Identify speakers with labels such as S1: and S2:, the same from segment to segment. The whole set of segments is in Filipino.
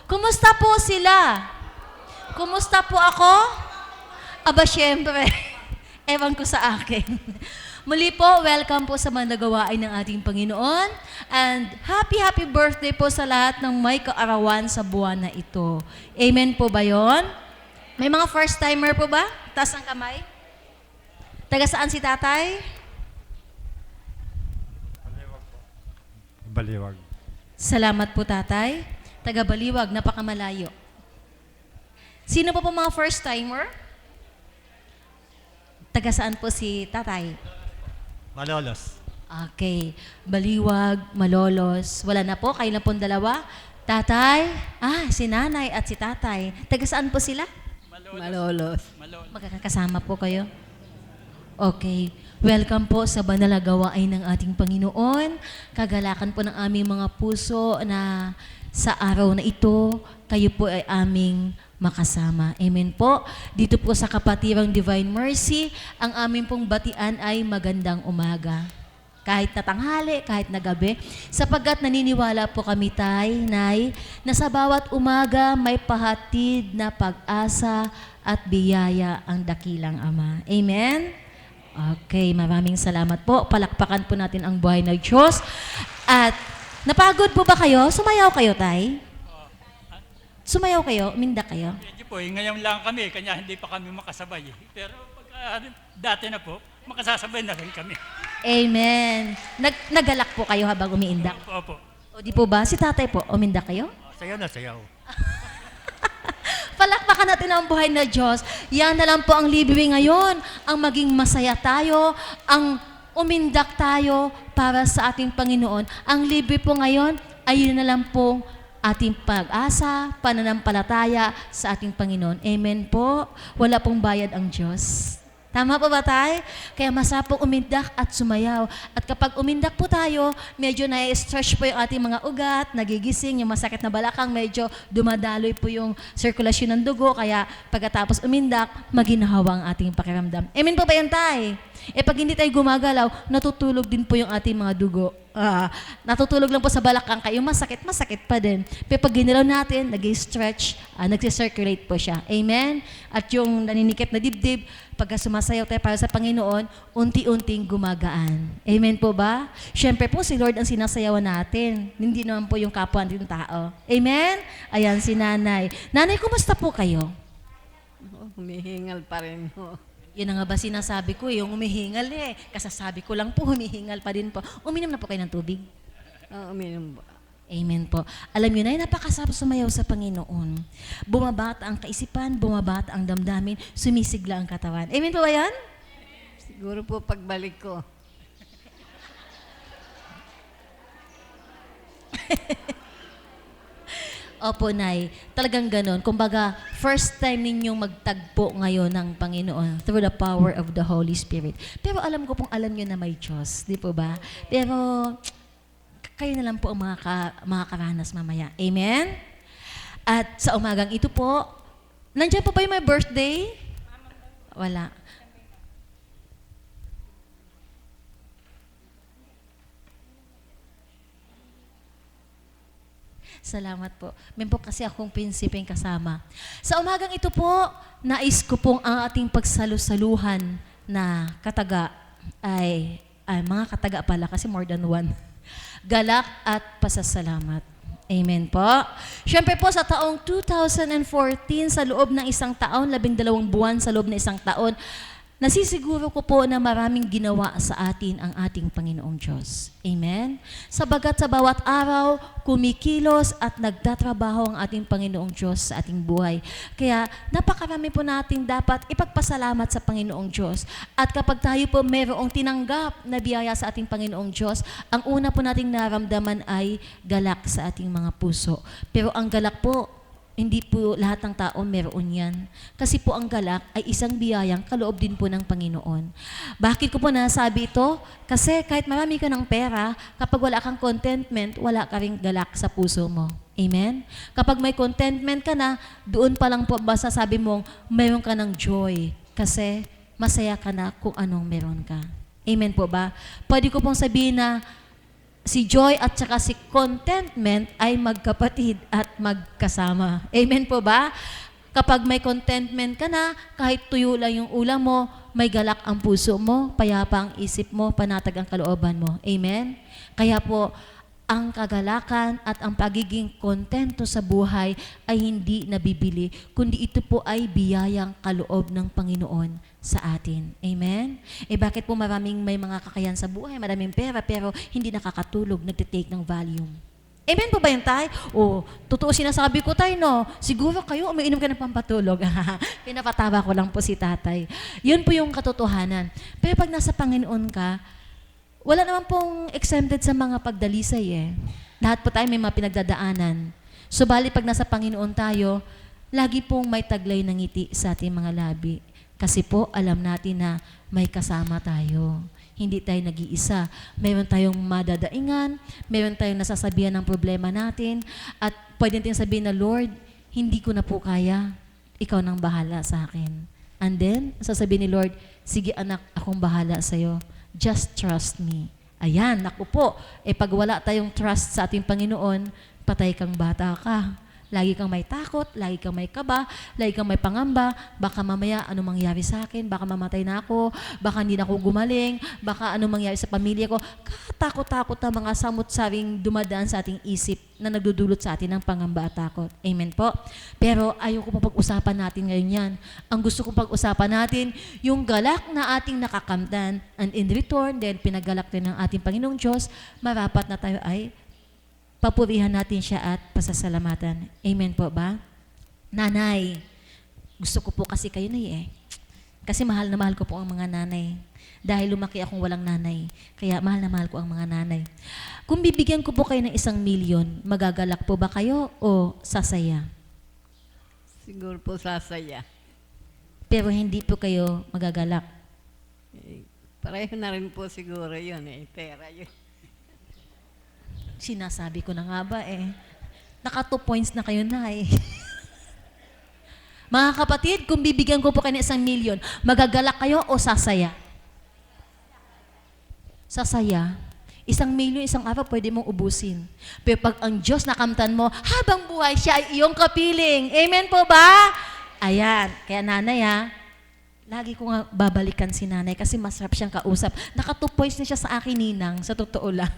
S1: Kumusta po sila? Kumusta po ako? Aba, syempre. Ewan ko sa akin. Muli po, welcome po sa mga nagawain ng ating Panginoon. And happy birthday po sa lahat ng may kaarawan sa buwan na ito. Amen po ba yon? May mga first-timer po ba? Taas ang kamay. Taga saan si tatay?
S2: Baliwag.
S1: Salamat po tatay. Taga Baliwag, napakamalayo. Sino po mga first-timer? Taga saan po si tatay?
S2: Malolos.
S1: Okay. Baliwag, Malolos. Wala na po, kayo na pong dalawa. Tatay, si nanay at si tatay. Taga saan po sila?
S3: Malolos.
S1: Magkakasama po kayo? Okay. Welcome po sa banal na gawain ng ating Panginoon. Kagalakan po ng aming mga puso na sa araw na ito, kayo po ay aming makasama. Amen po. Dito po sa Kapatirang Divine Mercy, ang aming pong batian ay magandang umaga. Kahit na tanghali, kahit na gabi, sapagkat naniniwala po kami, Nay, na sa bawat umaga may pahatid na pag-asa at biyaya ang dakilang Ama. Amen? Okay, maraming salamat po. Palakpakan po natin ang buhay ng Diyos. At napagod po ba kayo? Sumayaw kayo, Tay? Sumayaw kayo? Uminda kayo?
S4: Medyo po, ngayon lang kami, kanya hindi pa kami makasabay. Pero pag dati na po, makasasabay na rin kami.
S1: Amen. Nagalak po kayo habang umiindak?
S4: Opo.
S1: O di po ba? Si tatay po, umindak kayo?
S2: Sayaw na sayaw.
S1: Palakpakan natin ang buhay na Diyos. Yan na lang po ang libre ngayon. Ang maging masaya tayo, ang umindak tayo para sa ating Panginoon. Ang libre po ngayon ay yun na lang pong ating pag-asa, pananampalataya sa ating Panginoon. Amen po. Wala pong bayad ang Diyos. Tama po ba tayo? Kaya masarap pong umindak at sumayaw. At kapag umindak po tayo, medyo na-stretch po yung ating mga ugat, nagigising, yung masakit na balakang, medyo dumadaloy po yung sirkulasyon ng dugo. Kaya pagkatapos umindak, maginhawa ang ating pakiramdam. Amen po ba yan, Tay? Pag hindi tayo gumagalaw, natutulog din po yung ating mga dugo. Natutulog lang po sa balakang kayo, masakit pa din. Pero pag ginalaw natin, nag-stretch, nag-circulate po siya. Amen? At yung naninikip na dibdib, pagka sumasayaw tayo para sa Panginoon, unti-unting gumagaan. Amen po ba? Siyempre po, si Lord ang sinasayawan natin. Hindi naman po yung kapwa natin tao. Amen? Ayan, si Nanay. Nanay, kumusta po kayo?
S3: Humihingal pa rin ho.
S1: Yun na nga ba sinasabi ko, yung humihingal Kasasabi ko lang po, humihingal pa din po. Uminom na po kayo ng tubig.
S3: Uminom ba?
S1: Amen po. Alam nyo na, napakasarap sumayaw sa Panginoon. Bumabata ang kaisipan, bumabata ang damdamin, sumisigla ang katawan. Amen po ba yan?
S3: Siguro po pagbalik ko.
S1: Opo, Nay. Talagang ganon. Kumbaga, first time ninyong magtagpo ngayon ng Panginoon through the power of the Holy Spirit. Pero alam ko pong alam nyo na may Diyos. Di po ba? Pero kayo na lang po ang makakaranas mamaya. Amen? At sa umagang ito po, nandiyan po ba yung may birthday? Wala. Salamat po. May po kasi akong prinsipeng kasama. Sa umagang ito po, nais ko pong ang ating pagsalusaluhan na kataga ay mga kataga pala kasi more than one. Galak at pasasalamat. Amen po. Siyempre po sa taong 2014, sa loob ng isang taon, 12 buwan sa loob ng isang taon, nasisiguro ko po na maraming ginawa sa atin ang ating Panginoong Diyos. Amen? Sabagat sa bawat araw, kumikilos at nagtatrabaho ang ating Panginoong Diyos sa ating buhay. Kaya napakarami po nating dapat ipagpasalamat sa Panginoong Diyos. At kapag tayo po mayroong tinanggap na biyaya sa ating Panginoong Diyos, ang una po nating naramdaman ay galak sa ating mga puso. Pero ang galak po, hindi po lahat ng tao meron yan. Kasi po ang galak ay isang biyayang kaloob din po ng Panginoon. Bakit ko po nasabi ito? Kasi kahit marami ka ng pera, kapag wala kang contentment, wala ka ring galak sa puso mo. Amen? Kapag may contentment ka na, doon pa lang po masasabi mong mayroon ka ng joy. Kasi masaya ka na kung anong meron ka. Amen po ba? Pwede ko pong sabihin na si joy at saka si contentment ay magkapatid at magkasama. Amen po ba? Kapag may contentment ka na, kahit tuyo lang yung ulam mo, may galak ang puso mo, payapa ang isip mo, panatag ang kalooban mo. Amen? Kaya po, ang kagalakan at ang pagiging kontento sa buhay ay hindi nabibili, kundi ito po ay biyayang kaloob ng Panginoon sa atin. Amen? Bakit po maraming may mga kakayahan sa buhay, maraming pera, pero hindi nakakatulog, nagtitake ng Valium? Amen po ba yun, tay? O, totoo sinasabi ko, tay, no? Siguro kayo, umiinom ka ng pampatulog. Pinapatawa ko lang po si tatay. Yun po yung katotohanan. Pero pag nasa Panginoon ka, wala naman pong exempted sa mga pagdalisay eh. Lahat po tayo may mga pinagdadaanan. Subalit pag nasa Panginoon tayo, lagi pong may taglay ng ngiti sa ating mga labi. Kasi po, alam natin na may kasama tayo. Hindi tayo nag-iisa. Meron tayong madadaingan, meron tayong nasasabihan ng problema natin, at pwede natin sabihin na, Lord, hindi ko na po kaya, ikaw nang bahala sa akin. And then, sasabihin ni Lord, sige anak, akong bahala sa'yo. Just trust me. Ayan, naku po. Pag wala tayong trust sa ating Panginoon, patay kang bata ka. Lagi kang may takot, lagi kang may kaba, lagi kang may pangamba, baka mamaya ano mangyari sa akin, baka mamatay na ako, baka hindi na ako gumaling, baka ano mangyari sa pamilya ko. Katakot-takot na mga samot-saring dumadaan sa ating isip na nagdudulot sa atin ng pangamba at takot. Amen po. Pero ayoko pa pag-usapan natin ngayon yan. Ang gusto kong pag-usapan natin, yung galak na ating nakakamtan, and in return, then pinagalak din ng ating Panginoong Diyos, marapat na tayo ay papurihan natin siya at pasasalamatan. Amen po ba? Nanay, gusto ko po kasi kayo na Kasi mahal na mahal ko po ang mga nanay. Dahil lumaki akong walang nanay. Kaya mahal na mahal ko ang mga nanay. Kung bibigyan ko po kayo ng 1 million, magagalak po ba kayo o sasaya?
S3: Siguro po sasaya.
S1: Pero hindi po kayo magagalak.
S3: Pareho na rin po siguro yun pera yun.
S1: Sinasabi ko na nga ba Naka 2 points na kayo na Mga kapatid, kung bibigyan ko po kayo ng 1 million, magagalak kayo o sasaya? Sasaya. 1 million, isang araw, pwede mong ubusin. Pero pag ang Diyos nakamtan mo, habang buhay siya ay iyong kapiling. Amen po ba? Ayan. Kaya nanay lagi ko nga babalikan si nanay kasi masarap siyang kausap. Naka 2 points na siya sa akin, ninang. Sa totoo lang.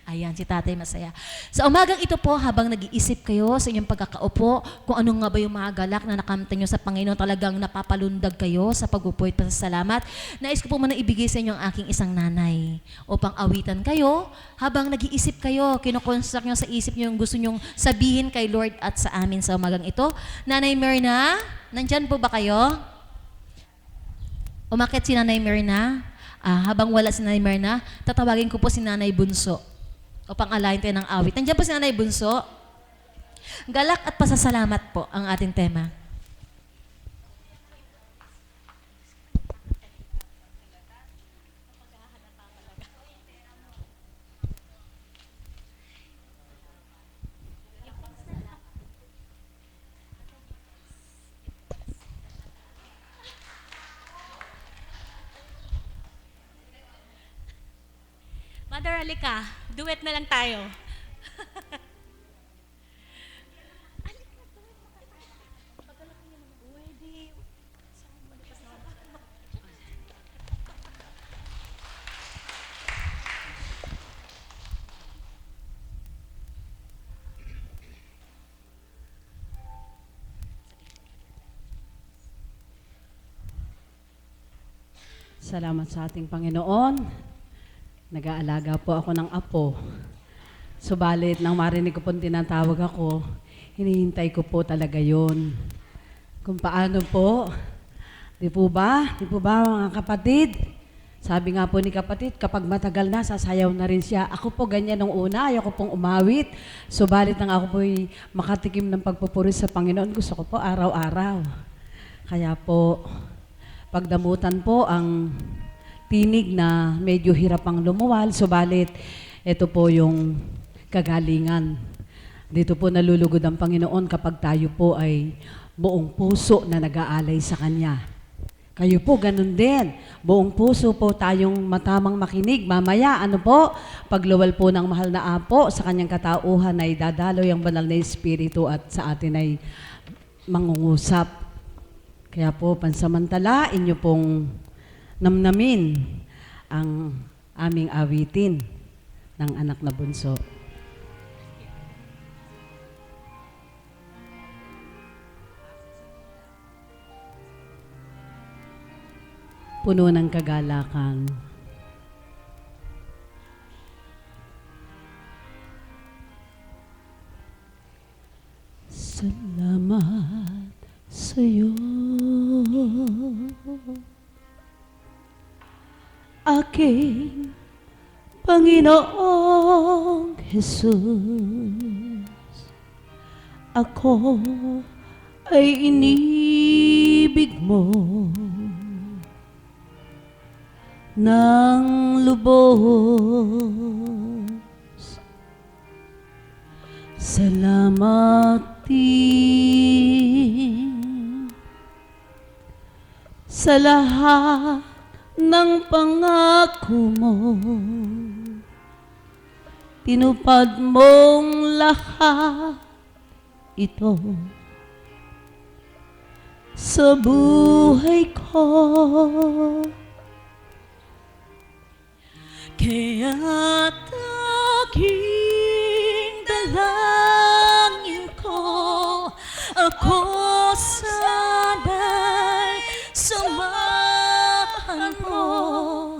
S1: Ayan, si tatay masaya. Sa umagang ito po, habang nag-iisip kayo sa inyong pagkakaupo, kung ano nga ba yung mga galak na nakamtan nyo sa Panginoon, talagang napapalundag kayo sa pagpupuit pa sa salamat, nais ko po muna ibigay sa inyo ang aking isang nanay upang awitan kayo. Habang nag-iisip kayo, kinoconstruct nyo sa isip nyo yung gusto nyong sabihin kay Lord at sa amin sa umagang ito. Nanay Myrna, nandyan po ba kayo? Umakyat si Nanay Myrna. Habang wala si Nanay Myrna, tatawagin ko po si Nanay Bunso upang alayin tayo ng awit. Nandiyan po si Nanay Bunso. Galak at pasasalamat po ang ating tema.
S5: Mother, halika. Duet na lang tayo.
S6: Salamat sa ating Panginoon. Nag-aalaga po ako ng apo. Subalit, nang marinig ko po tinatawag ako, hinihintay ko po talaga yon. Kung paano po, di po ba mga kapatid? Sabi nga po ni kapatid, kapag matagal na, sasayaw na rin siya. Ako po ganyan nung una, ayoko pong umawit. Subalit nang ako po'y makatikim ng pagpupuri sa Panginoon, gusto ko po araw-araw. Kaya po, pagdamutan po ang tinig na medyo hirap ang lumuwal, subalit ito po yung kagalingan. Dito po nalulugod ang Panginoon kapag tayo po ay buong puso na nag-aalay sa Kanya. Kayo po, ganun din. Buong puso po tayong matamang makinig. Mamaya, ano po, pagluwal po ng mahal na Apo sa kanyang katauhan ay dadaloy ang banal na Espiritu at sa atin ay mangungusap. Kaya po, pansamantala, inyo pong namnamin ang aming awitin ng anak na bunso. Puno ng kagalakan. Salamat sa'yo, aking Panginoong Jesus. Ako ay inibig mo ng lubos. Salamat din sa lahat ng pangako mo. Tinupad mong lahat ito sa buhay ko.
S1: Kaya't aking dalangin ko, ako sana'y samahan mo.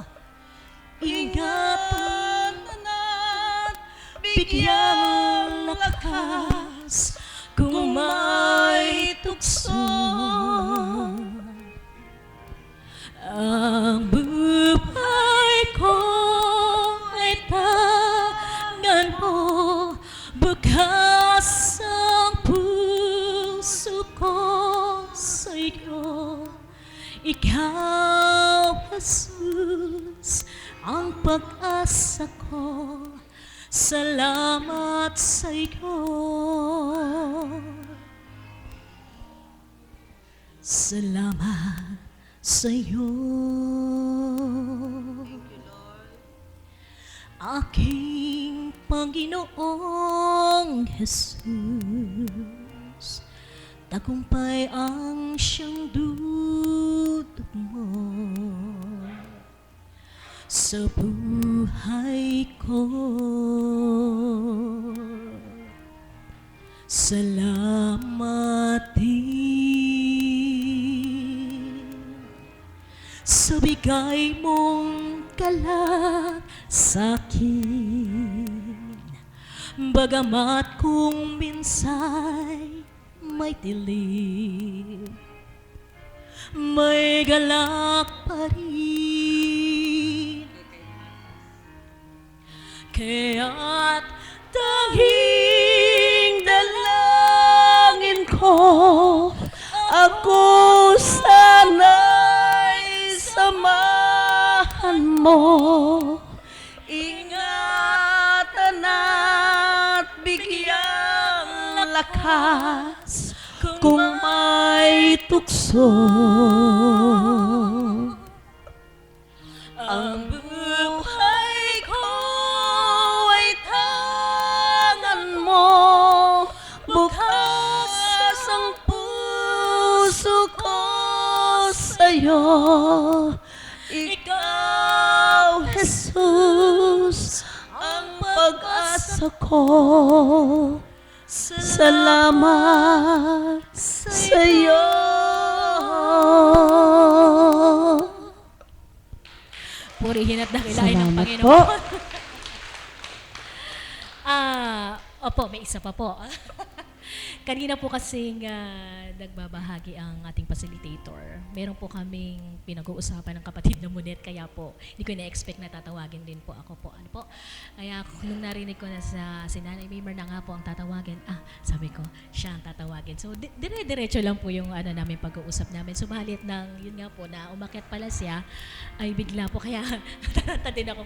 S1: Ingatan at bigyang lakas kung may tukso. Ang buhay ko ay tangan mo, bukas ang puso ko sa iyo. Ikaw, Jesus, ang pag-asa ko. Salamat sa iyo. Salamat sa iyo. Aking Panginoong Jesus, tagumpay ang siyang dudot mo sa buhay ko. Salamat din sa bigay mong galak sa'kin. Bagamat kung minsay may dilim, may galak pa rin. Kaya't tanging dalangin ko, ako sana'y samahan mo. Ingatan at bigyang lakas kung may tukso. Ang buhay ko ay tangan mo, bukas ang puso ko sa'yo. Ikaw, Jesus, ang pag-asa ko. Salamat sa'yo. Purihin at dakilain ng
S6: Salamat
S1: Panginoon.
S6: po.
S1: Opo, may isa pa po. Kanina po kasing nagbabahagi ang ating facilitator. Meron po kaming pinag-uusapan ng kapatid na Munet, kaya po hindi ko na-expect na tatawagin din po ako po. Ano po? Kaya nung narinig ko na si Nanay Maymar na nga po ang tatawagin, sabi ko, siya ang tatawagin. So, dire-diretso lang po yung namin pag-uusap namin. Subalit nang, yun nga po, na umakyat pala siya, ay bigla po, kaya nataranta din ako.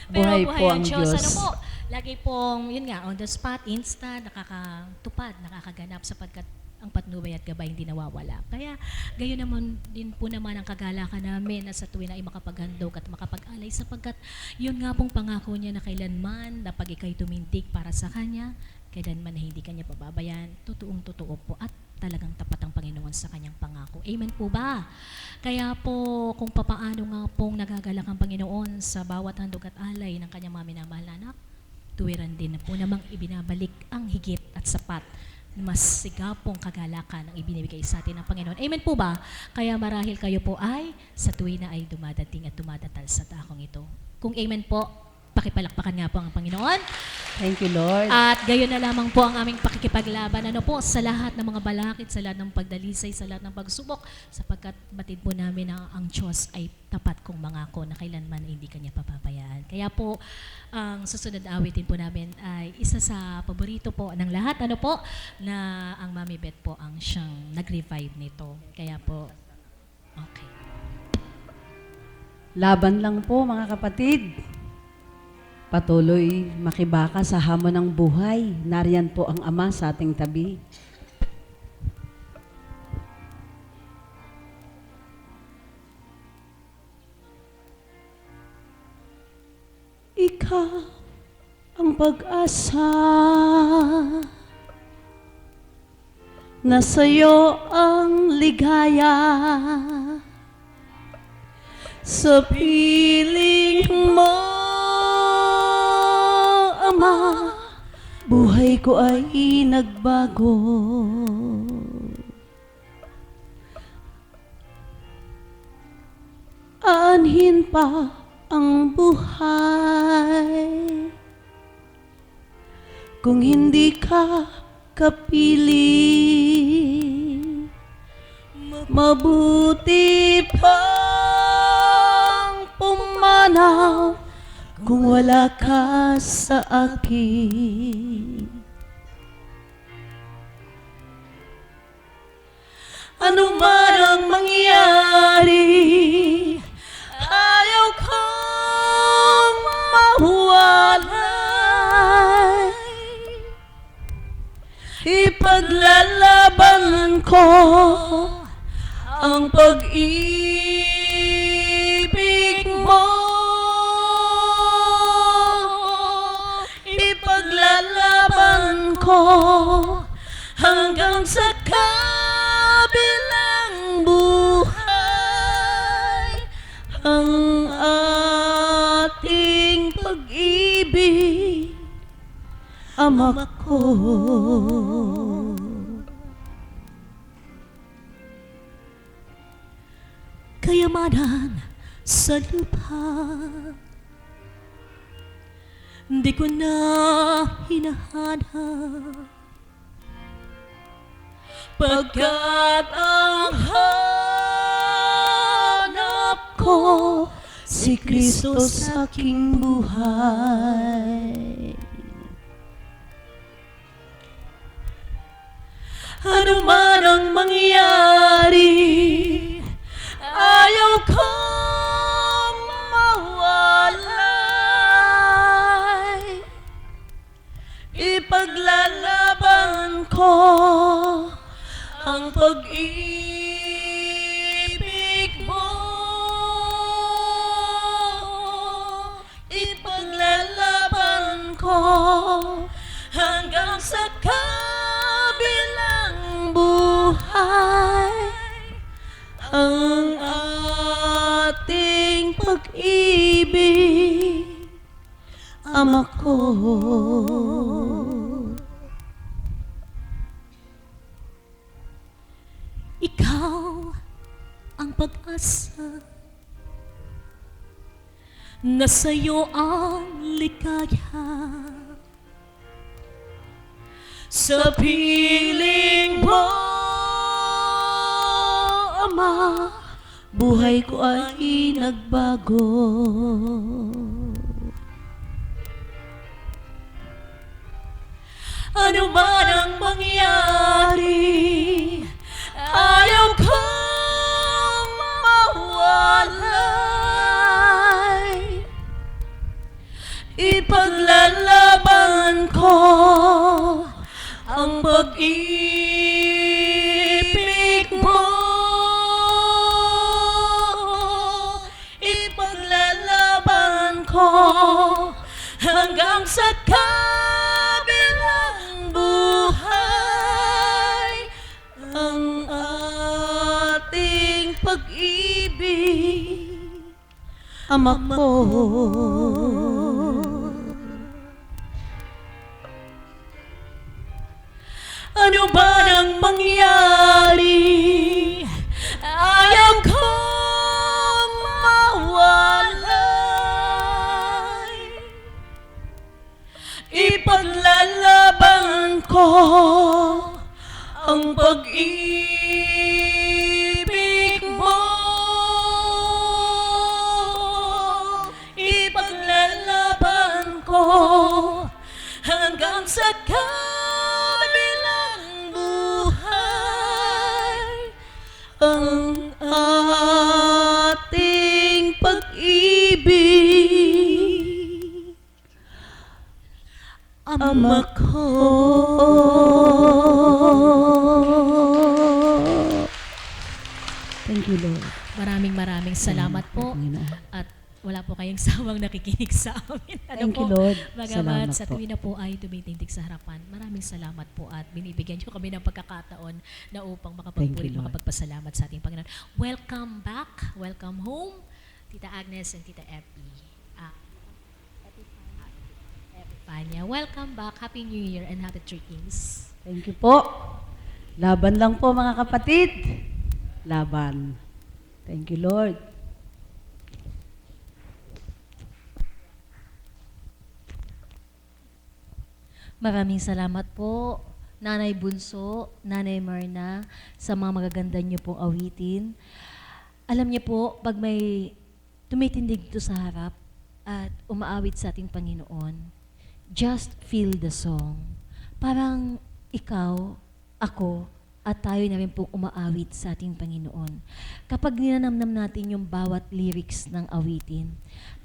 S1: Pero
S6: Buhay po ang
S1: Diyos.
S6: Diyos.
S1: Ano po?
S5: Lagi pong, yun nga, on the spot, insta, nakakatupad, nakakaganap sapagkat ang patnubay at gabay hindi nawawala. Kaya gayon naman din po naman ang kagalakan namin na sa tuwin ay makapaghandog at makapag-alay sapagkat yun nga pong pangako niya na kailanman na pag ikay tumintik para sa kanya, kailanman na hindi kanya pababayan. Totoong totoo po at talagang tapat ang Panginoon sa kanyang pangako. Amen po ba? Kaya po kung papaano nga pong nagagalak ang Panginoon sa bawat handog at alay ng kanyang mga minamahal na anak, tuwiran din na po namang ibinabalik ang higit at sapat mas sigapong kagalakan ang ibinibigay sa atin ng Panginoon. Amen po ba? Kaya marahil kayo po ay sa tuwi na ay dumadating at dumadatal sa takong ito. Kung amen po, pakipalakpakan nga po ang Panginoon.
S6: Thank you, Lord.
S5: At gayon na lamang po ang aming pakikipaglaban po sa lahat ng mga balakid, sa lahat ng pagdalisay, sa lahat ng pagsubok, sapagkat batid po namin na ang Diyos ay tapat kong mangako na kailanman hindi kanya papabayaan. Kaya po, ang susunod na awitin po namin ay isa sa paborito po ng lahat, na ang Mami Beth po ang siyang nag-revive nito. Kaya po, okay.
S6: Laban lang po, mga kapatid. Patuloy makibaka sa hamon ng buhay. Nariyan po ang Ama sa ating tabi. Ikaw ang pag-asa, nasa'yo ang ligaya, sa piling mo, Ama, buhay ko ay nagbago. Aanhin pa ang buhay kung hindi ka kapili. Mabuti pang pumanaw kung wala ka sa akin. Ano man ang mangyari, ayaw kong mawalay. Ipaglalaban ko ang pag-ibig mo. Ipaglalaban ko hanggang sa kabilang buhay ang ating pag-ibig, Ama ko. Kayamanan sa lupa, di ko na hinahanap, pagkat ang hanap ko si Kristo sa aking buhay. Ano man ang mangyari, ayaw kong mawalay. Ipaglalaban ko ang pag-ibig mo. Ipaglalaban ko hanggang sa kabilang buhay ang ating pag-ibig, Ama ko. Ikaw ang pag-asa, nasa'yo ang ligaya, sa piling mo, Ama, buhay ko ay nagbago. Ano man ang mangyari, ayaw kong mawalay. Ipaglalaban
S1: pag-ibig mo, ipaglalaban ko hanggang sa kabilang buhay ang ating pag-ibig.
S6: Ama ko,
S1: ano ba nang mangyari? Ayaw kong mawalay. Ipaglalaban ko ang pag-ibig mo. Ipaglalaban ko hanggang sa kabilang buhay ang ating pag-ibig. Ama ko.
S6: thank you, Lord.
S5: Maraming salamat po.
S6: Panginoon.
S5: At wala po kayong sawang nakikinig sa amin.
S6: Thank you, Lord.
S5: Bagamat
S6: Salamat
S5: sa
S6: po.
S5: tuwi na po ay tumitindig sa harapan. Maraming salamat po at binibigyan niyo kami ng pagkakataon na upang
S6: Thank
S5: makapagpuri,
S6: you, Lord.
S5: makapagpasalamat sa ating Panginoon. Welcome back. Welcome home, Tita Agnes and Tita Epi. Epifania. Welcome back. Happy New Year and Happy Three Kings.
S6: Thank you po. Laban lang po mga kapatid. Laban. Thank you, Lord.
S1: Maraming salamat po, Nanay Bunso, Nanay Marna, sa mga magaganda niyo pong awitin. Alam niyo po, pag may tumitindig dito sa harap at umaawit sa ating Panginoon, just feel the song. Parang ikaw, ako, at tayo na rin pong umaawit sa ating Panginoon. Kapag ninanamnam natin yung bawat lyrics ng awitin,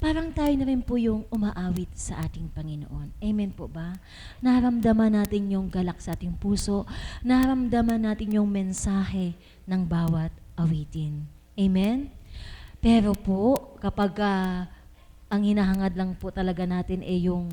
S1: parang tayo na rin po yung umaawit sa ating Panginoon. Amen po ba? Naramdaman natin yung galak sa ating puso, naramdaman natin yung mensahe ng bawat awitin. Amen? Pero po, kapag ang hinahangad lang po talaga natin ay yung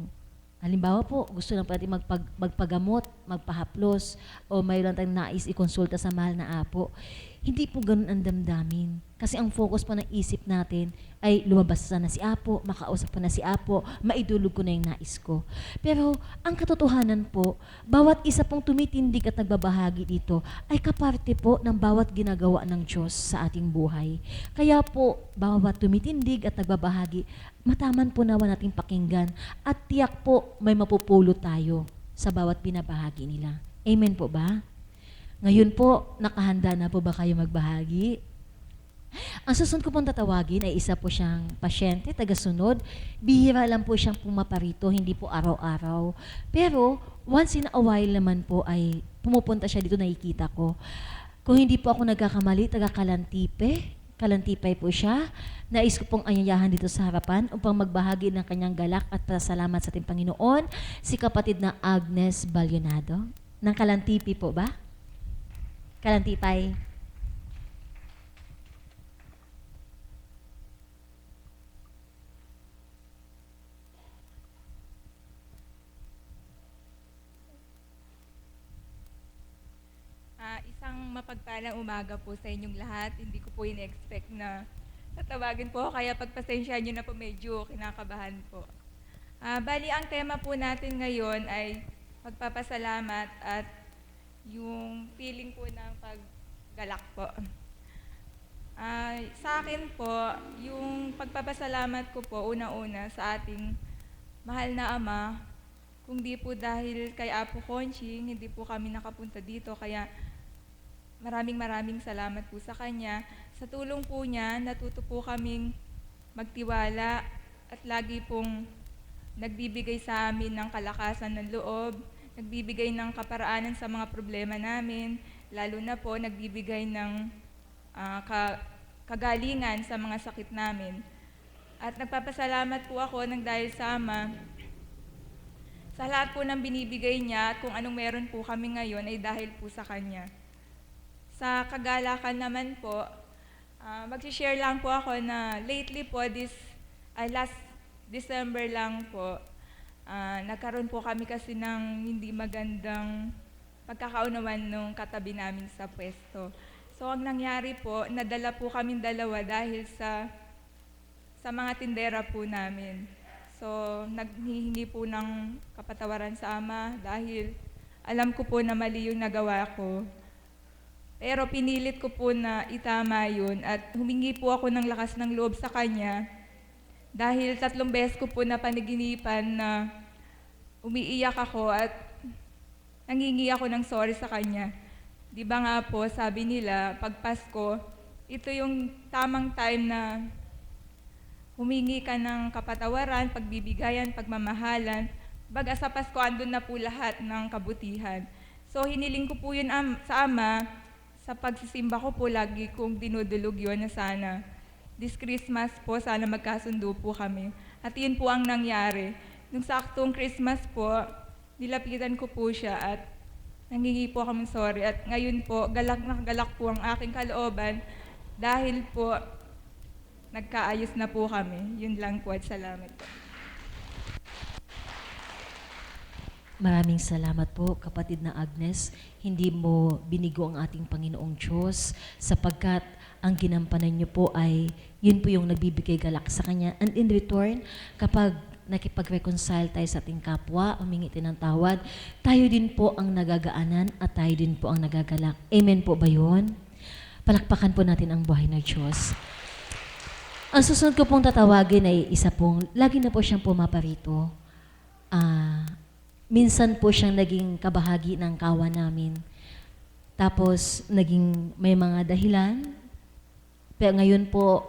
S1: halimbawa po, gusto lang natin magpagamot, magpahaplos, o mayroon tayong nais ikonsulta sa mahal na apo. Hindi po ganun ang damdamin. Kasi ang focus po ng isip natin ay lumabas na si apo, makausap pa na si apo, maidulog ko na yung nais ko. Pero ang katotohanan po, bawat isa pong tumitindig at nagbabahagi dito ay kaparte po ng bawat ginagawa ng Diyos sa ating buhay. Kaya po, bawat tumitindig at nagbabahagi, mataman po nawa nating pakinggan at tiyak po may mapupulot tayo sa bawat binabahagi nila. Amen po ba? Ngayon po, nakahanda na po ba kayo magbahagi? Ang susunod ko pong tatawagin ay isa po siyang pasyente, tagasunod. Bihira lang po siyang pumaparito, hindi po araw-araw. Pero once in a while naman po ay pumupunta siya dito, nakikita ko. Kung hindi po ako nagkakamali, taga Kalantipe. Kalantipay po siya. Nais ko pong anyayahan dito sa harapan upang magbahagi ng kanyang galak at pasalamat sa ating Panginoon, si kapatid na Agnes Balionado. Ng Kalantipi po ba? Kalantipay.
S7: Isang mapagpalang umaga po sa inyong lahat. Hindi ko po in-expect na tatawagin po, kaya pagpasensyahan nyo na po, medyo kinakabahan po. Bali, ang tema po natin ngayon ay pagpapasalamat at yung feeling po ng paggalak po. Sa akin po, yung pagpapasalamat ko po, una-una sa ating mahal na Ama, kung di po dahil kay Apo Conching, hindi po kami nakapunta dito, kaya maraming salamat po sa Kanya. Sa tulong po niya, natuto po kaming magtiwala at lagi pong nagbibigay sa amin ng kalakasan ng loob, nagbibigay ng kaparaanan sa mga problema namin, lalo na po nagbibigay ng kagalingan sa mga sakit namin. At nagpapasalamat po ako ng dahil sa Ama, Sa lahat po ng binibigay niya at kung anong meron po kami ngayon ay dahil po sa Kanya. Sa kagalakan naman po, mag-share lang po ako na lately po, last December lang po, nagkaroon po kami kasi ng hindi magandang pagkakaunawan nung katabi namin sa pwesto. So ang nangyari po, nadala po kaming dalawa dahil sa mga tindera po namin. So naghihingi po ng kapatawaran sa Ama dahil alam ko po na mali yung nagawa ko. Pero pinilit ko po na itama yun at humingi po ako ng lakas ng loob sa Kanya dahil 3 beses ko po na panaginipan na umiiyak ako at nangingi ako ng sorry sa Kanya. Di ba nga po, sabi nila, pag Pasko, ito yung tamang time na humingi ka ng kapatawaran, pagbibigayan, pagmamahalan. Baga sa Pasko, andun na po lahat ng kabutihan. So hiniling ko po yun sa Ama, sa pagsisimba ko po lagi kong dinudulog yun na sana this Christmas po, sana magkasundo po kami. At yun po ang nangyari. Nung saktong Christmas po, nilapitan ko po siya at nangingi po kami sorry. At ngayon po, galak na galak po ang aking kalooban dahil po nagkaayos na po kami. Yun lang po at salamat po.
S1: Maraming salamat po, kapatid na Agnes. Hindi mo binigo ang ating Panginoong Diyos sapagkat ang ginampanan niyo po ay yun po yung nagbibigay galak sa Kanya. And in return, kapag nakipag-reconcile tayo sa ating kapwa, humingi tayo ng tawad, tayo din po ang nagagaanan at tayo din po ang nagagalak. Amen po ba yun? Palakpakan po natin ang buhay ng Diyos. Ang susunod ko pong tatawagin ay isa pong, lagi na po siyang pumaparito. Minsan po siyang naging kabahagi ng kawan namin. Tapos, naging may mga dahilan. Pero ngayon po,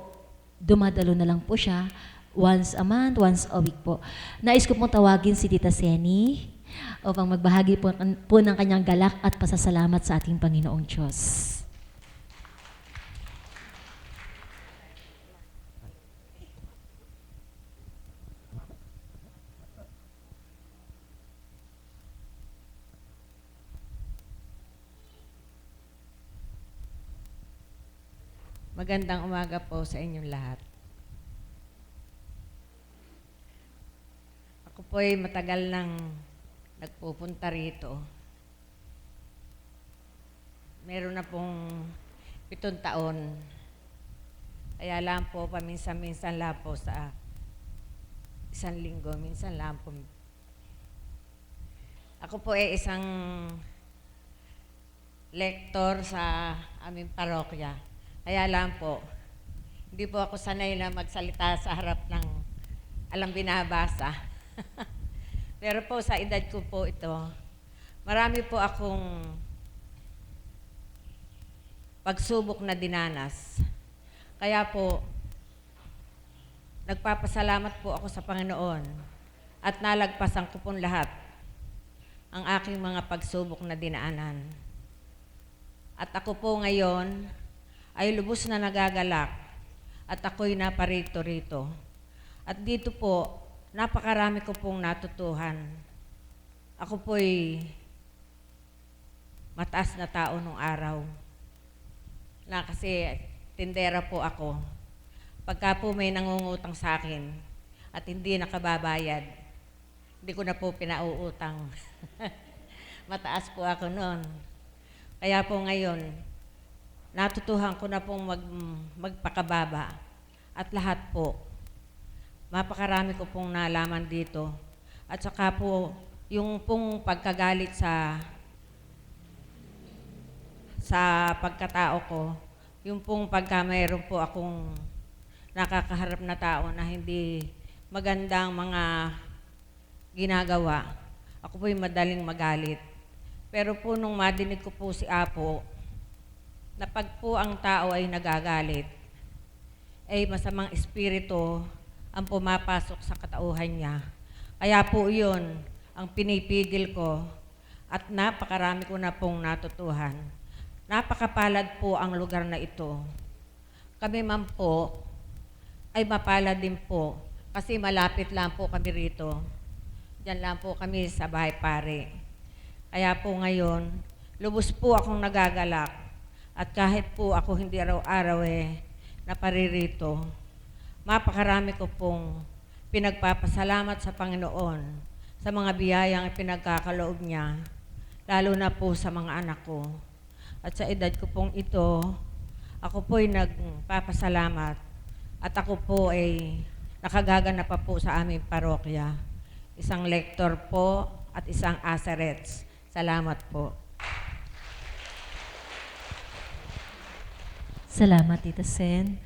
S1: dumadalo na lang po siya. Once a month, once a week po. Nais ko pong tawagin si Tita Seni upang magbahagi po ng kanyang galak at pasasalamat sa ating Panginoong Diyos.
S8: Magandang umaga po sa inyong lahat. Ako po ay matagal nang nagpupunta rito. Meron na pong 7 taon. Kaya lang po, paminsan-minsan lang po sa 1 linggo, minsan lang po. Ako po ay isang lektor sa aming parokya. Kaya lang po, hindi po ako sanay na magsalita sa harap ng alang binabasa. Pero po sa edad ko po ito, marami po akong pagsubok na dinanas. Kaya po, nagpapasalamat po ako sa Panginoon at nalagpasan ko pong lahat ang aking mga pagsubok na dinaanan. At ako po ngayon, ay lubos na nagagalak at ako'y naparito rito. At dito po, napakarami ko pong natutuhan. Ako po'y mataas na tao nung araw. Na kasi tindera po ako. Pagka po may nangungutang sa akin at hindi nakababayad, hindi ko na po pinauutang. Mataas po ako noon. Kaya po ngayon, natutuhan ko na pong magpakababa at lahat po. Mapakarami ko pong nalaman dito. At saka po, yung pong pagkagalit sa pagkatao ko, yung pong pagka mayroon po akong nakakaharap na tao na hindi magandang mga ginagawa, ako po'y madaling magalit. Pero po nung madinig ko po si Apo, na pag po ang tao ay nagagalit, ay masamang espiritu ang pumapasok sa katauhan niya. Kaya po yun ang pinipigil ko at napakarami ko na pong natutuhan. Napakapalad po ang lugar na ito. Kami man po ay mapalad din po kasi malapit lang po kami rito. Diyan lang po kami sa bahay pare. Kaya po ngayon, lubos po akong nagagalak. At kahit po ako hindi araw-araw naparirito, mapakarami ko pong pinagpapasalamat sa Panginoon sa mga biyayang ipinagkakaloob niya, lalo na po sa mga anak ko. At sa edad ko pong ito, ako po'y nagpapasalamat at ako po ay nakagaganap pa po sa aming parokya. Isang lektor po at isang asarets. Salamat po.
S1: Salamat, Tita Sen.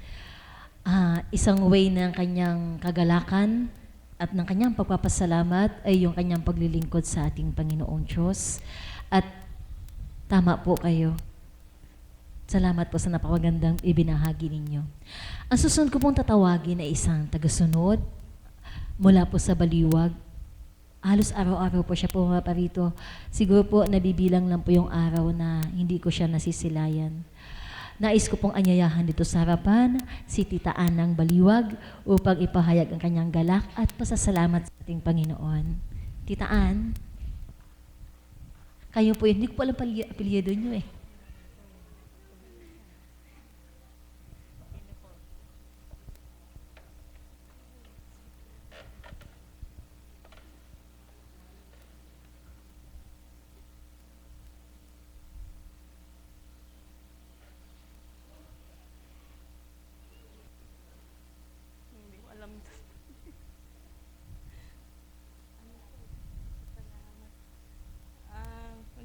S1: Isang way ng kanyang kagalakan at ng kanyang pagpapasalamat ay yung kanyang paglilingkod sa ating Panginoong Diyos. At tama po kayo. Salamat po sa napakagandang ibinahagi ninyo. Ang susunod ko pong tatawagin ay isang tagasunod mula po sa Baliwag. Halos araw-araw po siya pumaparito. Siguro po nabibilang lang po yung araw na hindi ko siya nasisilayan. Nais ko pong anyayahan dito sa harapan si Tita Ann ng Baliwag upang ipahayag ang kanyang galak at pasasalamat sa ating Panginoon. Tita Ann, kayo po yun. Hindi ko po alam apelyido nyo eh.
S9: Hindi ko alam.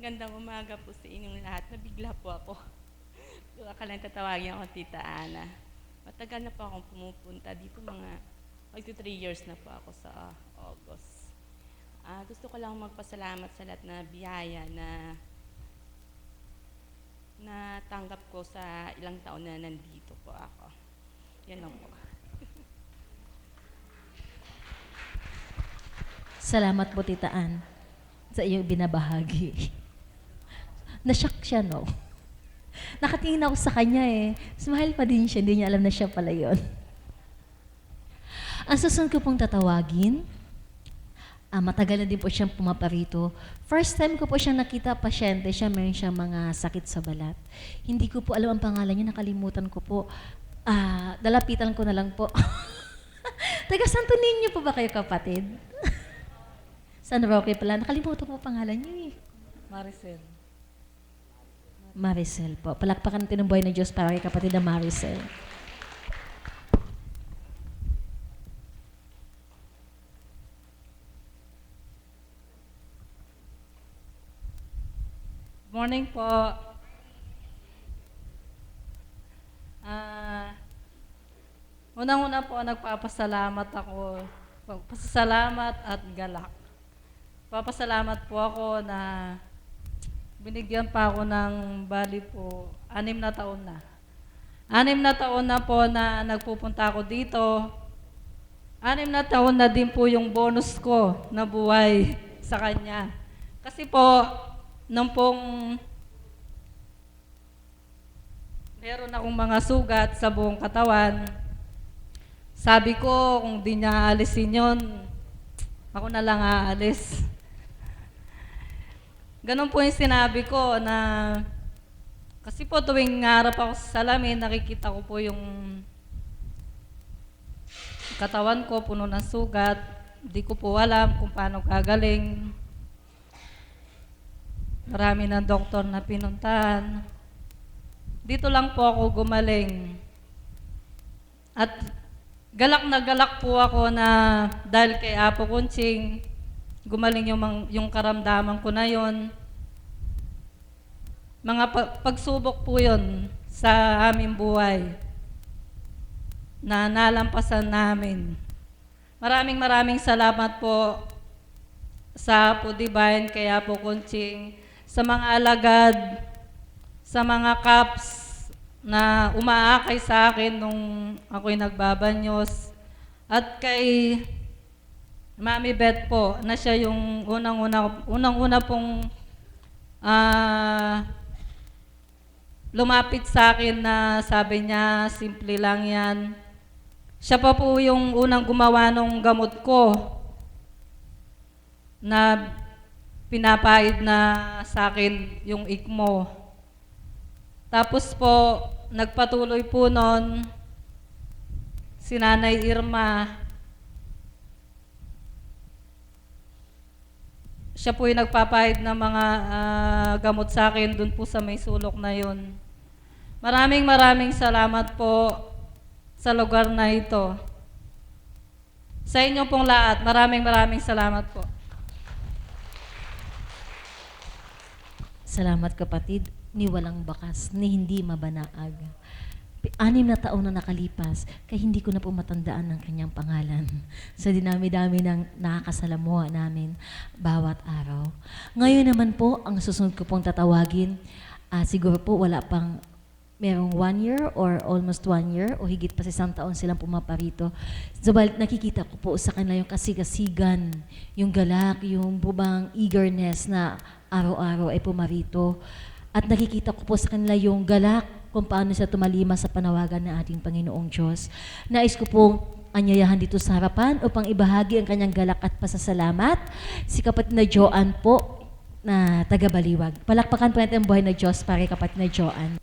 S9: Magandang umaga po sa inyong lahat. Nabigla po ako. Akala tatawagin ako Tita Ana. Matagal na po akong pumupunta dito, mga 3 years na po ako sa August. Gusto ko lang magpasalamat sa lahat na biyaya na tanggap ko sa ilang taon na nandito po ako. Yan lang po.
S1: Salamat po, Tita Ann, sa iyong binabahagi. Nashock siya, no? Nakatingin ako sa kanya eh. Smile pa din siya, hindi niya alam na siya pala yun. Ang susunod ko pong tatawagin, matagal na din po siyang pumaparito. First time ko po siyang nakita, pasyente siya, mayroon siyang mga sakit sa balat. Hindi ko po alam ang pangalan niya, nakalimutan ko po. Dalapitan ko na lang po. Taga Santo Niño po ba kayo, kapatid? San Roque pala. Nakalimutan ko po pangalan niyo eh.
S6: Maricel.
S1: Maricel po. Palakpakan natin ng buhay ng Diyos para kay kapatid na Maricel.
S6: Morning po. Unang-una po, nagpapasalamat ako. Pasasalamat at galak. Papasalamat po ako na binigyan pa ako ng bali po 6 na taon na. 6 na taon na po na nagpupunta ako dito. 6 na taon na din po yung bonus ko na buhay sa kanya. Kasi po, nung pong meron akong mga sugat sa buong katawan, sabi ko, kung di niya aalisin yun, ako na lang aalis. Ganun po yung sinabi ko na, kasi po tuwing harap ako sa salamin, nakikita ko po yung katawan ko, puno ng sugat. Hindi ko po alam kung paano gagaling. Marami ng doktor na pinuntahan. Dito lang po ako gumaling. At galak na galak po ako na dahil kay Apo Kunching, gumaling yung karamdaman ko na yon. Mga pagsubok po yon sa aming buhay na nalampasan namin. Maraming salamat po sa Apo Divine, kay Apo Kunching, sa mga alagad, sa mga caps na umaakay sa akin nung ako'y nagbabanyos. At kay Mami Beth po, na siya yung unang-una pong lumapit sa akin na sabi niya, simple lang yan. Siya pa po yung unang gumawa ng gamot ko.
S10: na pinapahid na sa akin yung ICMO. Tapos po, nagpatuloy po nun si Nanay Irma. Siya po yung nagpapahid ng mga gamot sa akin dun po sa may sulok na yun. Maraming salamat po sa lugar na ito. Sa inyo pong lahat, maraming salamat po.
S1: Salamat kapatid, ni walang bakas, ni hindi mabanaag. 6 na taon na nakalipas, kaya hindi ko na po matandaan ng kanyang pangalan. Sa dinami-dami ng nakakasalamuha namin bawat araw. Ngayon naman po, ang susunod ko pong tatawagin, siguro po wala pang merong 1 year or almost 1 year o higit pa sa 1 taon silang pumaparito. Subalit nakikita ko po sa kanila yung kasigasigan, yung galak, yung bubang eagerness na araw-araw ay pumarito. At nakikita ko po sa kanila yung galak kung paano siya tumalima sa panawagan ng ating Panginoong Diyos. Nais ko pong anyayahan dito sa harapan upang ibahagi ang kanyang galak at pasasalamat. Si kapatid na Joanne po na taga-Baliwag. Palakpakan po natin ang buhay na Diyos para kay kapatid na Joanne.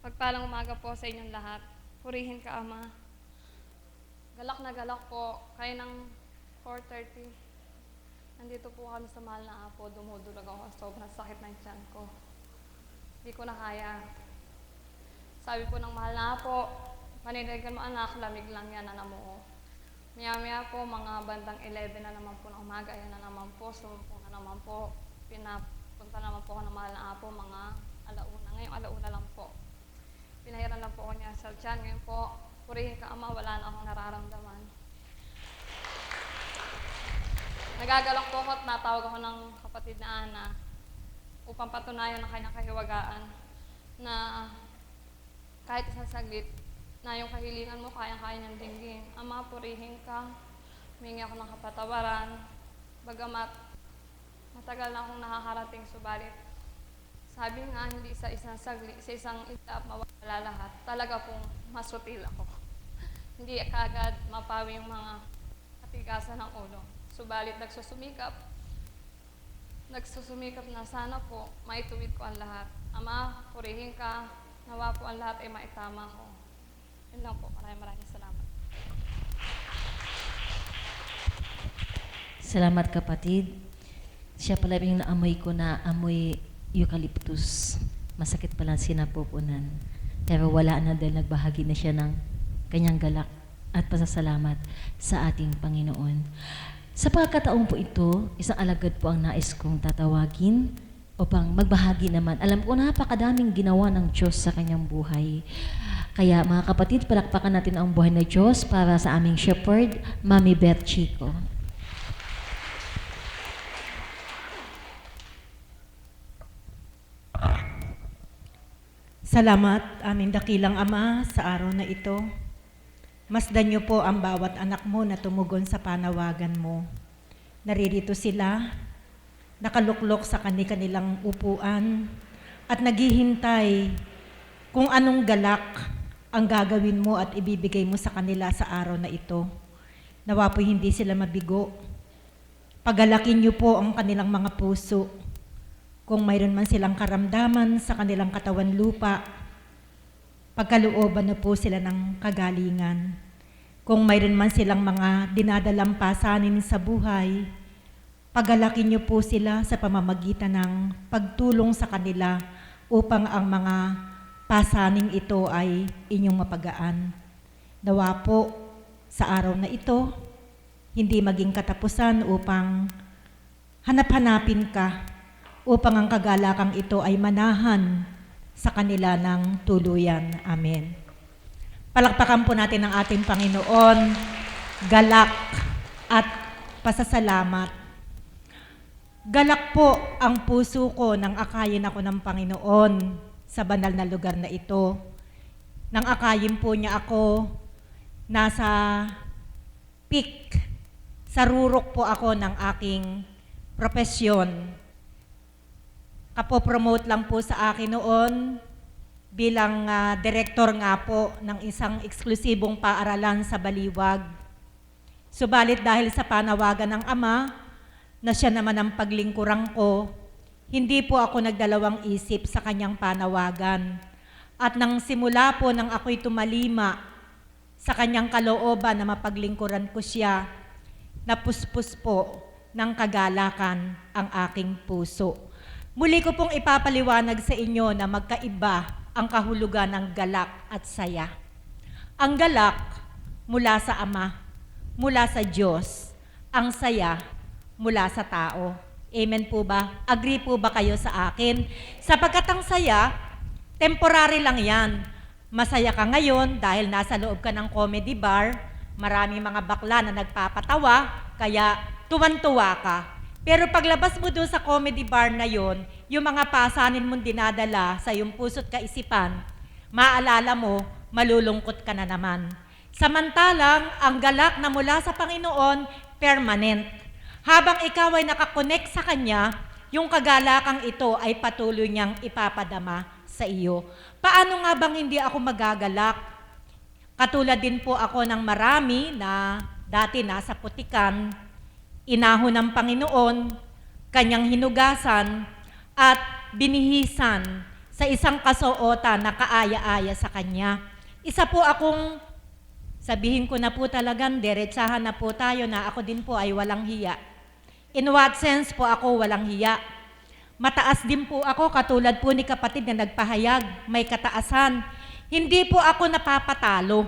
S11: Pagpalang umaga po sa inyong lahat. Purihin ka, Ama. Galak na galak po. Kaya ng 4:30. Nandito po kami sa mahal na Apo. Dumudulag ako. Sobrang sakit ng tiyan ko. Hindi ko na kaya. Sabi po ng mahal na Apo, paninigan mo anak, lamig lang yan na namuo. Maya-maya po, mga bandang 11 na naman po ng umaga. Ayan na naman po. Sumumpong na naman po. Pinapunta naman po ako ng mahal na Apo. Mga alauna. Ngayong alauna lang po. Pinahiran lang po ako niya sa tiyan. Ngayon po, purihin ka, Ama, wala na akong nararamdaman. Nagagalak po ako at natawag ako ng kapatid na Ana upang patunayan ng kanyang kahiwagaan na kahit isang saglit na yung kahilingan mo, kayang-kaya niyang dinggin. Ama, purihin ka. Humingi ako ng kapatawaran. Bagamat matagal na akong nakakarating, subalit sabi nga, hindi sa isang saglit, sa isang itap mawawala lahat. Talaga pong masutil ako. Hindi kagad mapawi yung mga katigasan ng ulo. Subalit nagsusumikap na sana po maituwid ko ang lahat. Ama, purihin ka, nawa po ang lahat ay maitama ko. Yun lang po, maraming salamat.
S1: Salamat kapatid. Siya pala yung naamoy ko na amoy eucalyptus. Masakit pala sinapupunan. Pero wala na dahil nagbahagi na siya ng kanyang galak at pasasalamat sa ating Panginoon. Sa pagkakataon po ito, isang alagad po ang nais kong tatawagin upang magbahagi naman. Alam ko napakadaming ginawa ng Diyos sa kanyang buhay. Kaya mga kapatid, palakpakan natin ang buhay na Diyos para sa aming shepherd, Mami Beth Chico.
S12: Salamat, aming dakilang Ama, sa araw na ito. Masdan niyo po ang bawat anak mo na tumugon sa panawagan mo. Naririto sila, nakaluklok sa kanilang upuan, at naghihintay kung anong galak ang gagawin mo at ibibigay mo sa kanila sa araw na ito. Nawa po hindi sila mabigo. Pagalakin niyo po ang kanilang mga puso. Kung mayroon man silang karamdaman sa kanilang katawan lupa, pagkalooban na po sila ng kagalingan. Kung mayroon man silang mga dinadalang pasanin sa buhay, pagalakin niyo po sila sa pamamagitan ng pagtulong sa kanila upang ang mga pasaning ito ay inyong mapagaan. Nawa po sa araw na ito, hindi maging katapusan upang hanap-hanapin ka upang ang kagalakang ito ay manahan sa kanila ng tuluyan. Amen. Palakpakan po natin ang ating Panginoon, galak at pasasalamat. Galak po ang puso ko nang akayin ako ng Panginoon sa banal na lugar na ito. nang akayin po niya ako nasa peak. Sa rurok po ako ng aking profesyon. Kapo-promote lang po sa akin noon bilang direktor nga po ng isang eksklusibong paaralan sa Baliwag. Subalit dahil sa panawagan ng Ama, na siya naman ang paglingkuran ko, hindi po ako nagdalawang isip sa kanyang panawagan. At nang simula po nang ako'y tumalima sa kanyang kalooban na mapaglingkuran ko siya, napuspos po ng kagalakan ang aking puso. Muli ko pong ipapaliwanag sa inyo na magkaiba ang kahulugan ng galak at saya. Ang galak mula sa Ama, mula sa Diyos. Ang saya mula sa tao. Amen po ba? Agree po ba kayo sa akin? Sapagkat ang saya, temporary lang yan. Masaya ka ngayon dahil nasa loob ka ng comedy bar, maraming mga bakla na nagpapatawa, kaya tuwan-tuwa ka. Pero paglabas mo doon sa comedy bar na yon, yung mga pasanin mong dinadala sa iyong puso't kaisipan, maalala mo, malulungkot ka na naman. Samantalang, ang galak na mula sa Panginoon, permanent. Habang ikaw ay nakakonect sa Kanya, yung kagalakang ito ay patuloy niyang ipapadama sa iyo. Paano nga bang hindi ako magagalak? Katulad din po ako ng marami na dati nasa putikan, inahon ng Panginoon, Kanyang hinugasan, at binihisan sa isang kasuotan na kaaya-aya sa Kanya. Isa po akong, sabihin ko na po talagang, diretsahan na po tayo na ako din po ay walang hiya. In what sense po ako walang hiya? Mataas din po ako, katulad po ni kapatid na nagpahayag, may kataasan. Hindi po ako napapatalo.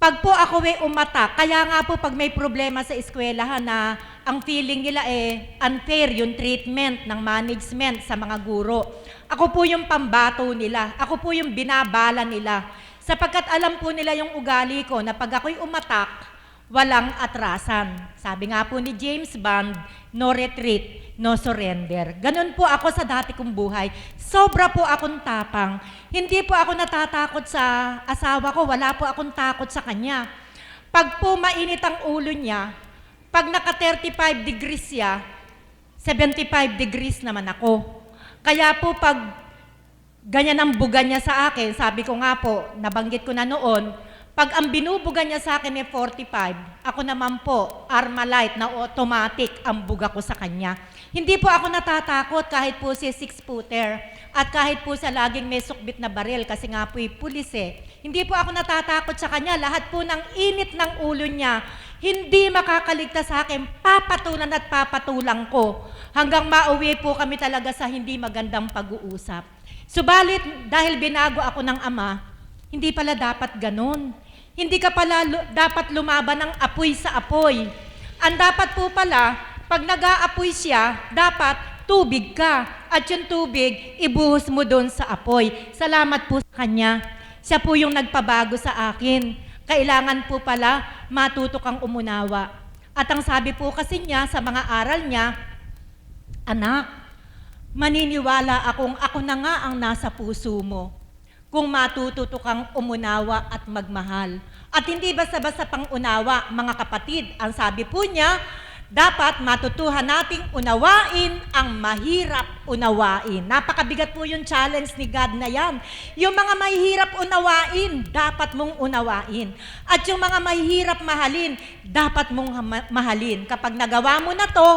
S12: Pag po ako ay umatak, kaya nga po pag may problema sa eskwelahan na ang feeling nila unfair yung treatment ng management sa mga guro. Ako po yung pambato nila. Ako po yung binabala nila. Sapagkat alam po nila yung ugali ko na pag ako'y umatak, walang atrasan. Sabi nga po ni James Bond, no retreat, no surrender. Ganun po ako sa dati kong buhay. Sobra po akong tapang. Hindi po ako natatakot sa asawa ko. Wala po akong takot sa kanya. Pag po mainit ang ulo niya, pag naka 35 degrees siya, 75 degrees naman ako. Kaya po pag ganyan ang buga niya sa akin, sabi ko nga po, nabanggit ko na noon, pag ang binubuga niya sa akin ay 45, ako naman po, Armalite na automatic ang buga ko sa kanya. Hindi po ako natatakot kahit po siya 6-footer at kahit po siya laging may sukbit na baril kasi nga po pulis eh. Hindi po ako natatakot sa kanya. Lahat po ng init ng ulo niya, hindi makakaligtas sa akin. Papatulan at papatulang ko hanggang mauwi po kami talaga sa hindi magandang pag-uusap. Subalit, dahil binago ako ng Ama, hindi pala dapat ganon. Hindi ka pala dapat lumaban ng apoy sa apoy. Ang dapat po pala, pag nag-aapoy siya, dapat tubig ka. At yung tubig, ibuhos mo doon sa apoy. Salamat po sa kanya. Siya po yung nagpabago sa akin. Kailangan po pala matuto kang umunawa. At ang sabi po kasi niya sa mga aral niya, anak, maniniwala akong ako na nga ang nasa puso mo. Kung matututo kang umunawa at magmahal. At hindi basta-basta pang unawa, mga kapatid. Ang sabi po niya, dapat matutuhan nating unawain ang mahirap unawain. Napakabigat po yung challenge ni God na yan. Yung mga mahirap unawain, dapat mong unawain. At yung mga mahirap mahalin, dapat mong mahalin. Kapag nagawa mo na to,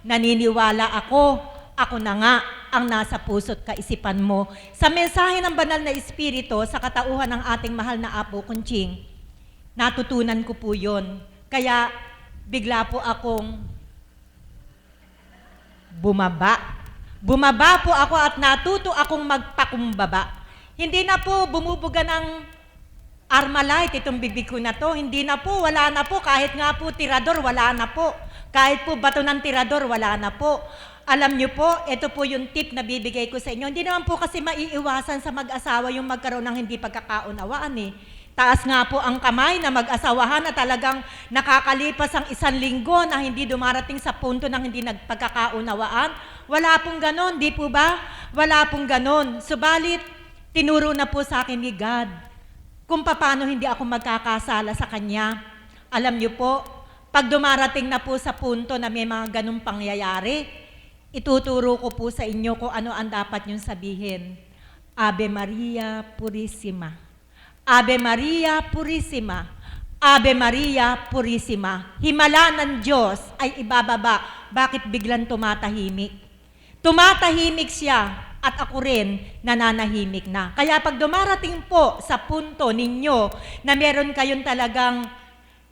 S12: naniniwala ako na nga ang nasa puso't kaisipan mo. Sa mensahe ng banal na Espiritu, sa katauhan ng ating mahal na Apo Kunching, natutunan ko po yun. Kaya bigla po akong bumaba. Bumaba po ako at natuto akong magpakumbaba. Hindi na po bumubuga ng Armalite itong bibig ko na to. Hindi na po, wala na po. Kahit nga po tirador, wala na po. Kahit po bato ng tirador, wala na po. Alam niyo po, ito po yung tip na bibigay ko sa inyo. Hindi naman po kasi maiiwasan sa mag-asawa yung magkaroon ng hindi pagkakaunawaan eh. Taas nga po ang kamay na mag-asawahan na talagang nakakalipas ang 1 linggo na hindi dumarating sa punto ng hindi nagpagkakaunawaan. Wala pong ganon, di po ba? Wala pong ganon. Subalit, tinuro na po sa akin ni God, kung paano hindi ako magkakasala sa Kanya. Alam niyo po, pag dumarating na po sa punto na may mga ganong pangyayari, ituturo ko po sa inyo kung ano ang dapat niyong sabihin. Ave Maria Purissima. Ave Maria Purissima. Ave Maria Purissima. Himala ng Diyos ay ibababa. Bakit biglang tumatahimik? Tumatahimik siya at ako rin nananahimik na. Kaya pag dumarating po sa punto ninyo na meron kayong talagang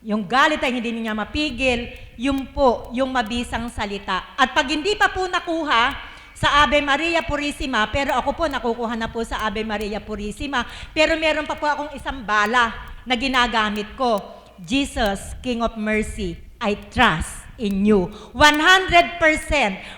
S12: yung galit ay hindi niya mapigil, yung po, yung mabisang salita. At pag hindi pa po nakuha sa Ave Maria Purissima, pero ako po nakukuha na po sa Ave Maria Purissima, pero meron pa po akong isang bala na ginagamit ko. Jesus, King of Mercy, I trust in you. 100%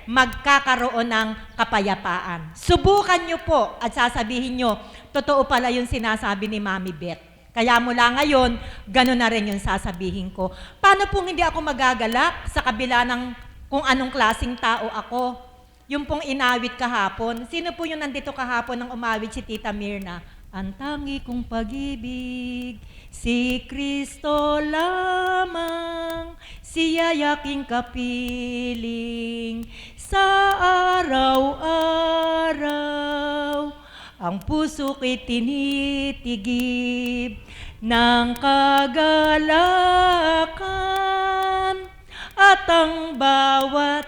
S12: magkakaroon ng kapayapaan. Subukan nyo po at sasabihin nyo, totoo pala yung sinasabi ni Mami Beth. Kaya mula ngayon, gano'n na rin yung sasabihin ko. Paano pong hindi ako magagalak sa kabila ng kung anong klaseng tao ako? Yung pong inawit kahapon. Sino po yung nandito kahapon nang umawit si Tita Mirna? Ang tangi kong pag-ibig, si Kristo lamang, siya aking kapiling sa araw-araw. Ang puso ko'y tinitigib ng kagalakan at ang bawat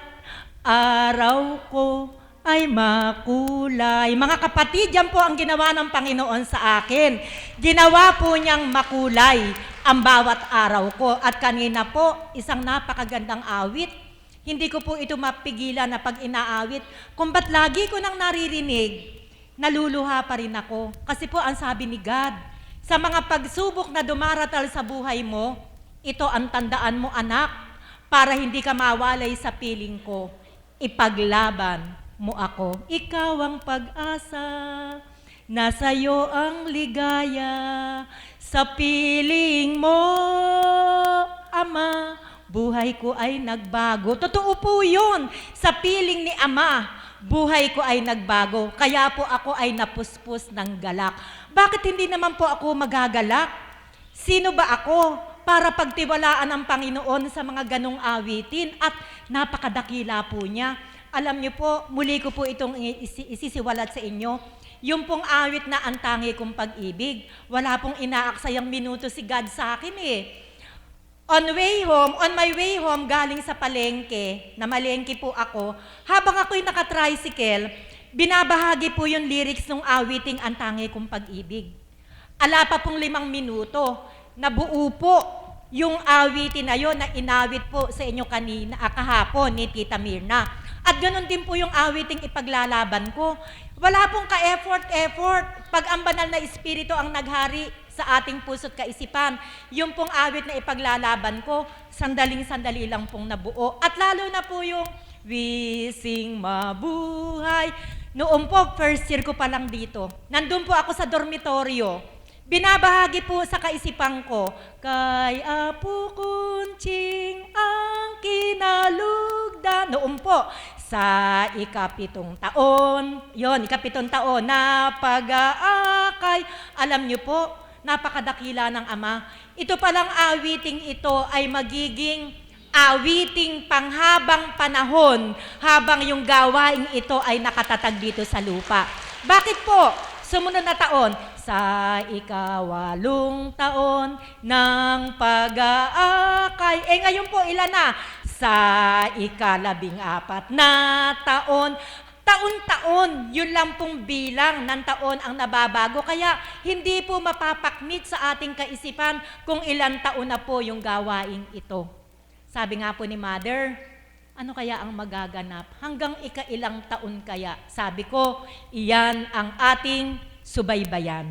S12: araw ko ay makulay. Mga kapatid, yan po ang ginawa ng Panginoon sa akin. Ginawa po niyang makulay ang bawat araw ko. At kanina po, isang napakagandang awit. Hindi ko po ito mapigilan na pag inaawit. Kung ba't lagi ko nang naririnig, naluluha pa rin ako. Kasi po ang sabi ni God, sa mga pagsubok na dumaratal sa buhay mo, ito ang tandaan mo anak, para hindi ka mawalay sa piling ko. Ipaglaban mo ako. Ikaw ang pag-asa, nasa iyo ang ligaya, sa piling mo, Ama, buhay ko ay nagbago. Totoo po yun, sa piling ni Ama, buhay ko ay nagbago. Kaya po ako ay napuspos ng galak. Bakit hindi naman po ako magagalak? Sino ba ako para pagtiwalaan ng Panginoon sa mga ganong awitin? At napakadakila po niya. Alam niyo po, muli ko po itong isisiwalat sa inyo. Yung pong awit na ang tangi kong pag-ibig, wala pong inaaksayang minuto si God sa akin eh. On my way home, galing sa palengke, na malengke po ako, habang ako'y naka-tricycle, binabahagi po yung lyrics ng awiting ang tangi kong pag-ibig. Ala pa pong 5 minuto, nabuo po yung awitin na yon na inawit po sa inyo kanina, kahapon ni Tita Mirna. At ganoon din po yung awiting ipaglalaban ko. Wala pong ka-effort. Pag ang banal na espiritu ang naghari sa ating puso't kaisipan, yung pong awit na ipaglalaban ko, sandaling-sandali lang pong nabuo. At lalo na po yung wishing mabuhay. Noong po, first year ko pa lang dito. Nandun po ako sa dormitoryo. Binabahagi po sa kaisipan ko, kay Apo Kunching ang kinalugdan. Noon po, sa ika-7 taon, ika-7 taon na pag-aakay. Alam niyo po, napakadakila ng Ama. Ito palang awiting ito ay magiging awiting panghabang panahon habang yung gawaing ito ay nakatatag dito sa lupa. Bakit po? Sumunod na taon, sa ika-8 taon ng pag-aakay. Ngayon po, ilan na? Sa ika-14 na taon. Taon-taon, yun lang pong bilang ng taon ang nababago. Kaya hindi po mapapaknit sa ating kaisipan kung ilang taon na po yung gawaing ito. Sabi nga po ni Mother, ano kaya ang magaganap? Hanggang ika-ilang taon kaya? Sabi ko, iyan ang ating subaybayan.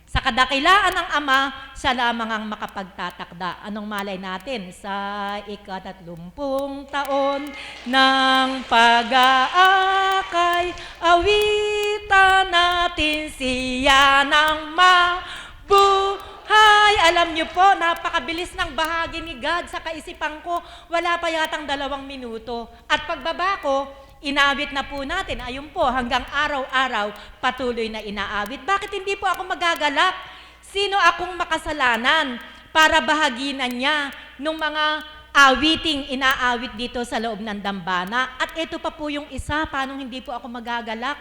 S12: Sa kadakilaan ng Ama, siya lamang ang makapagtatakda. Anong malay natin? Sa ika-30 taon ng pag-aakay, awitan natin siya ng mabuhay. Alam niyo po, napakabilis ng bahagi ni God sa kaisipan ko. Wala pa yatang 2 minuto. At pagbaba ko, inawit na po natin. Ayun po, hanggang araw-araw patuloy na inaawit. Bakit hindi po ako magagalak Sino akong makasalanan para bahaginan niya nung mga awiting inaawit dito sa loob ng dambana? At ito pa po yung isa, paano hindi po ako magagalak?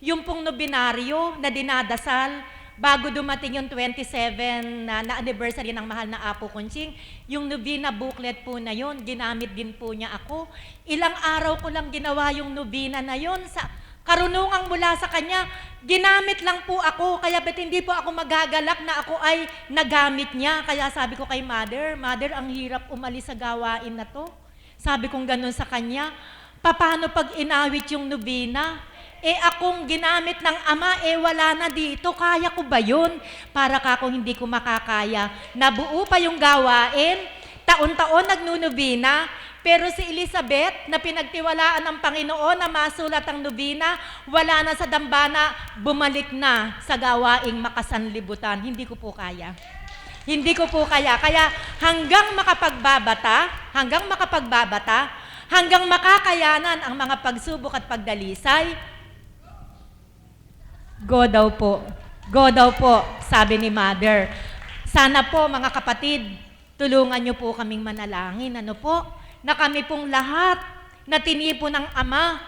S12: Yung pong nobinaryo na dinadasal, bago dumating yung 27 na anniversary ng mahal na Apo Conching, yung novena booklet po na yun, ginamit din po niya ako. Ilang araw ko lang ginawa yung novena na yun. Sa karunungang mula sa kanya, ginamit lang po ako. Kaya ba't hindi po ako magagalak na ako ay nagamit niya? Kaya sabi ko kay Mother, Mother, ang hirap umalis sa gawain na to. Sabi kong ganun sa kanya, paano pag inawit yung novena? Akong ginamit ng Ama, wala na dito. Kaya ko ba yun? Para ka kung hindi ko makakaya. Nabuo pa yung gawain, taon-taon nagnunubina, pero si Elizabeth, na pinagtiwalaan ng Panginoon na masulat ang nubina, wala na sa dambana, bumalik na sa gawaing makasanlibutan. Hindi ko po kaya. Hindi ko po kaya. Kaya hanggang makapagbabata, hanggang makakayanan ang mga pagsubok at pagdalisay, go daw po, sabi ni Mother. Sana po mga kapatid, tulungan niyo po kaming manalangin, na kami pong lahat na tinipo ng Ama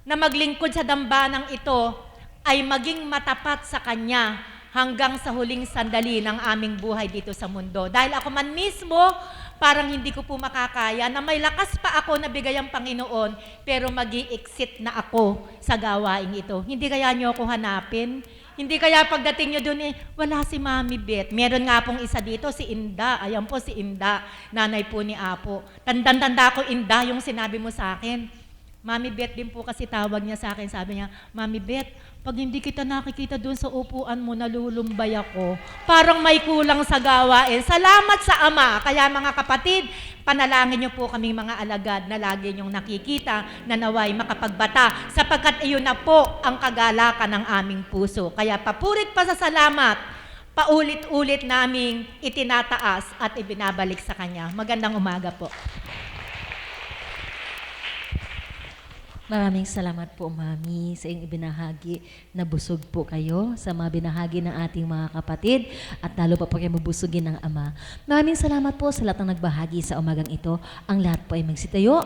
S12: na maglingkod sa dambanang ito ay maging matapat sa Kanya hanggang sa huling sandali ng aming buhay dito sa mundo. Dahil ako man mismo, parang hindi ko po makakaya na may lakas pa ako na bigay ang Panginoon, pero mag-i-exit na ako sa gawain ito. Hindi kaya niyo ako hanapin? Hindi kaya pagdating niyo doon wala si Mami Beth. Meron nga pong isa dito, si Inda. Ayan po si Inda, nanay po ni Apo. Tanda ko, Inda, yung sinabi mo sa akin. Mami Beth din po kasi tawag niya sa akin. Sabi niya, Mami Beth, pag hindi kita nakikita doon sa upuan mo, nalulumbay ako. Parang may kulang sa gawain. Salamat sa Ama. Kaya mga kapatid, panalangin niyo po kaming mga alagad na lagi niyong nakikita na naway makapagbata, sapagkat iyon na po ang kagalakan ng aming puso. Kaya papurit pa sa salamat, paulit-ulit naming itinataas at ibinabalik sa Kanya. Magandang umaga po.
S1: Maraming salamat po, Mami, sa iyong ibinahagi na busog po kayo sa mga binahagi ng ating mga kapatid at lalo pa po kayo mabusugin ng Ama. Maraming salamat po sa lahat ng nagbahagi sa umagang ito. Ang lahat po ay magsitayo.